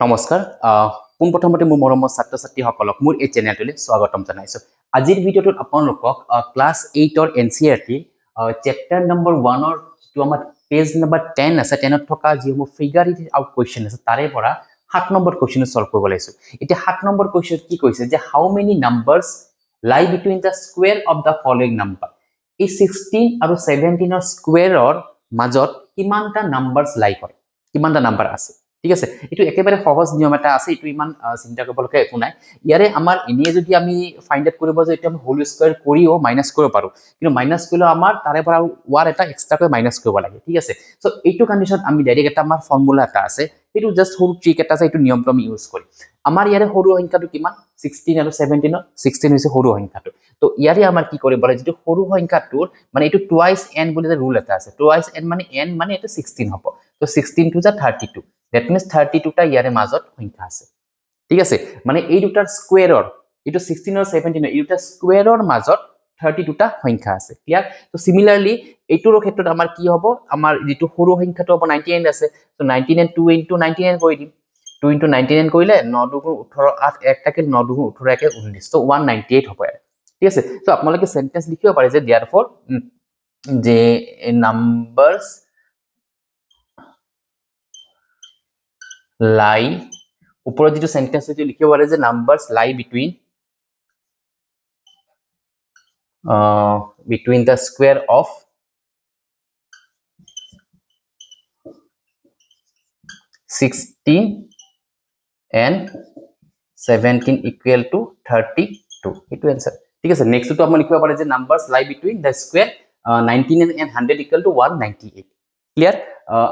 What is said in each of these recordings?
নমস্কাৰ পোনপ্ৰথমতে মোৰ মৰমৰ ছাত্ৰ ছাত্ৰীসকলক মোৰ এই চেনেলটোলৈ স্বাগতম জনাইছো আজিৰ ভিডিঅ'টোত আপোনালোকক ক্লাছ 8 ৰ এনচিইআৰটি চেপ্টাৰ নম্বৰ 1 ৰ যিটো আমাৰ পেজ নম্বৰ 10 আছে 10 ত থকা যিসমূহ ফিগাৰ আউট কোৱেশ্চন আছে তাৰে পৰা 7 নম্বৰ কোৱেশ্চন সলভ কৰিব লৈছো এতিয়া 7 নম্বৰ কোৱেশ্চন কি কৈছে যে হাউ মেনি নাম্বাৰস লাই between the square of the following number এই 16 আৰু 17 ৰ স্কয়াৰৰ মাজত কিমানটা নাম্বাৰস লাই কৰে কিমানটা নাম্বাৰ আছে ঠিক আছে এটো একেবাৰে সহজ নিয়ম এটা আছে এটো ইমান চিন্তা কৰিবলকে একো নাই ইয়াৰে আমাৰ এনে যদি আমি ফাইন্ড আউট কৰিব যে এটা আমি হোল স্কয়াৰ কৰিও মাইনাস কৰিব পাৰো কিন্তু মাইনাস কৰিলে আমাৰ তাৰে পৰা ওয়াৰ এটা এক্সট্ৰা কৈ মাইনাস কৰিব লাগে ঠিক আছে সো এইটো কন্ডিশন আমি ডাইৰেক্ট এটা আমাৰ ফৰ্মুলা এটা আছে এটো জাস্ট সৰু ট্ৰিক এটা আছে এটো নিয়মটো আমি ইউজ কৰিম আমাৰ ইয়াৰে সৰু সংখ্যাটো কিমান 16 আৰু 17 16 হৈছে সৰু সংখ্যাটো তো ইয়াৰে আমাৰ কি কৰিব লাগে যেটো সৰু সংখ্যাটোৰ মানে এটো টুৱাইস n বুলি যে ৰুল এটা আছে টুৱাইস n মানে এটো 16 হ'ব তো 16 টু যা 32 that means 32 টা ইয়াৰে মাজত সংখ্যা আছে ঠিক আছে মানে এই দুটাৰ স্কয়াৰৰ এটো 16 আৰু 17 এই দুটা স্কয়াৰৰ মাজত 32 টা সংখ্যা আছে ক্লিয়াৰ তো সিমিলাৰলি এইটোৰ ক্ষেত্ৰত আমাৰ কি হ'ব আমাৰ যেটো সৰু সংখ্যাটো হ'ব 99 আছে তো 99 2 into 99 কৰি দিম 2 into 99 কৰিলে 9 2 18 8 1 থাকে 9 2 18 1 19 তো 198 হ'ব ঠিক আছে তো আপোনালোকে সেন্টেন্স লিখিব পাৰে যে therefore যে নাম্বাৰস lie উপৰত যেটো সেন্টেন্স আছে লিখিব পাৰে যে নাম্বাৰস lie between the square of 16 and 17 equal to 32 এটো आंसर ঠিক আছে নেক্সট তো আপুনি লিখিব পাৰে যে নাম্বাৰস lie between the square 19 and 100 equal to 198 clear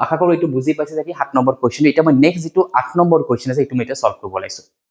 আশা কৰো এটো বুজি পাইছে যে 7 নম্বৰ কোৱেশ্চন এটা মই নেক্সট যেটো 8 নম্বৰ কোৱেশ্চন আছে এটো মই এটা সলভ কৰিব লাইছো